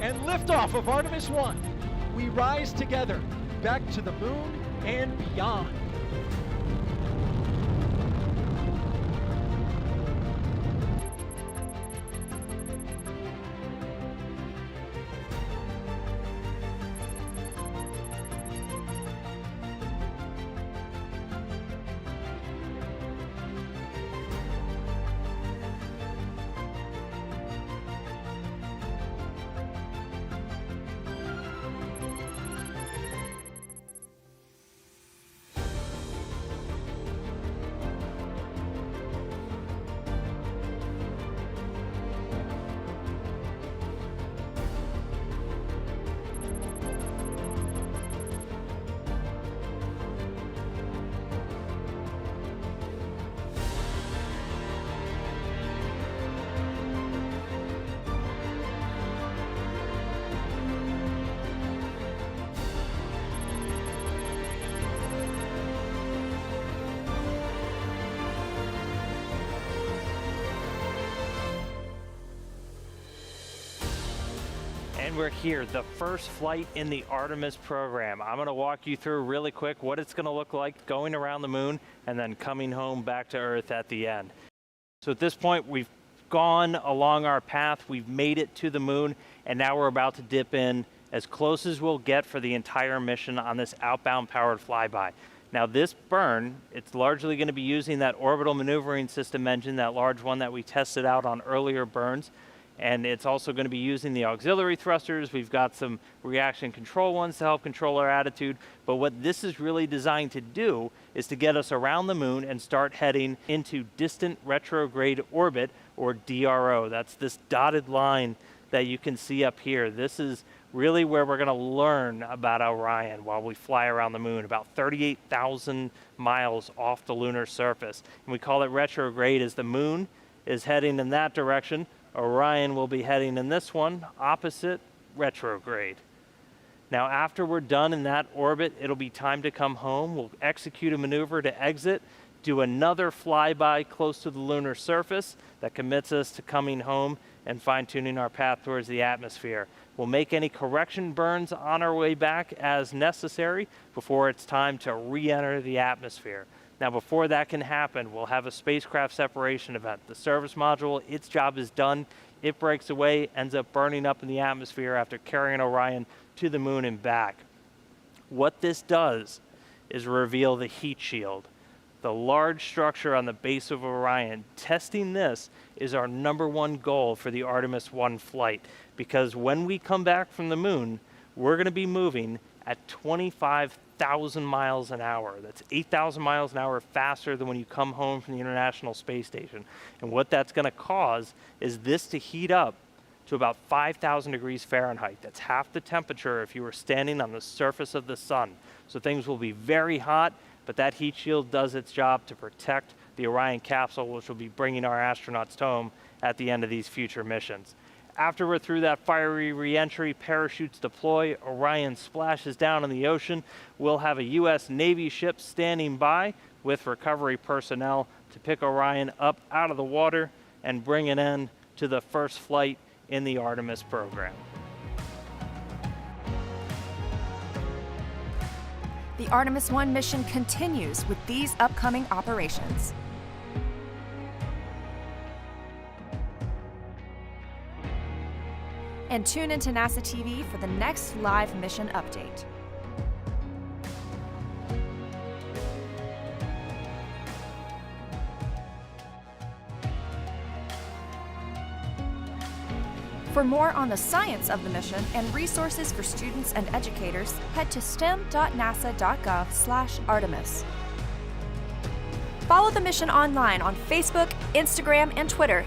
and liftoff of Artemis 1. We rise together back to the moon and beyond. And we're here, the first flight in the Artemis program. I'm going to walk you through really quick what it's going to look like going around the moon and then coming home back to Earth at the end. So at this point, we've gone along our path, we've made it to the moon, and now we're about to dip in as close as we'll get for the entire mission on this outbound powered flyby. Now this burn, it's largely going to be using that orbital maneuvering system engine, that large one that we tested out on earlier burns. And it's also going to be using the auxiliary thrusters. We've got some reaction control ones to help control our attitude. But what this is really designed to do is to get us around the moon and start heading into distant retrograde orbit, or DRO. That's this dotted line that you can see up here. This is really where we're going to learn about Orion while we fly around the moon, about 38,000 miles off the lunar surface. And we call it retrograde as the moon is heading in that direction. Orion will be heading in this one, opposite retrograde. Now after we're done in that orbit, it'll be time to come home. We'll execute a maneuver to exit, do another flyby close to the lunar surface that commits us to coming home and fine-tuning our path towards the atmosphere. We'll make any correction burns on our way back as necessary before it's time to re-enter the atmosphere. Now before that can happen, we'll have a spacecraft separation event. The service module, its job is done. It breaks away, ends up burning up in the atmosphere after carrying Orion to the moon and back. What this does is reveal the heat shield, the large structure on the base of Orion. Testing this is our #1 goal for the Artemis 1 flight, because when we come back from the moon, we're going to be moving at 25,000 miles an hour. That's 8,000 miles an hour faster than when you come home from the International Space Station. And what that's going to cause is this to heat up to about 5,000 degrees Fahrenheit. That's half the temperature if you were standing on the surface of the sun. So things will be very hot, but that heat shield does its job to protect the Orion capsule, which will be bringing our astronauts home at the end of these future missions. After we're through that fiery re-entry, parachutes deploy, Orion splashes down in the ocean. We'll have a U.S. Navy ship standing by with recovery personnel to pick Orion up out of the water and bring it in to the first flight in the Artemis program. The Artemis 1 mission continues with these upcoming operations. And tune into NASA TV for the next live mission update. For more on the science of the mission and resources for students and educators, head to stem.nasa.gov/Artemis. Follow the mission online on Facebook, Instagram, and Twitter.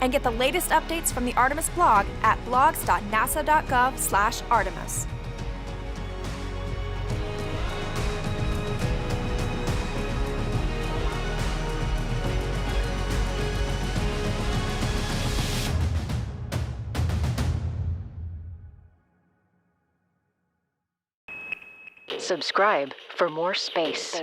And get the latest updates from the Artemis blog at blogs.nasa.gov/Artemis. Subscribe for more space.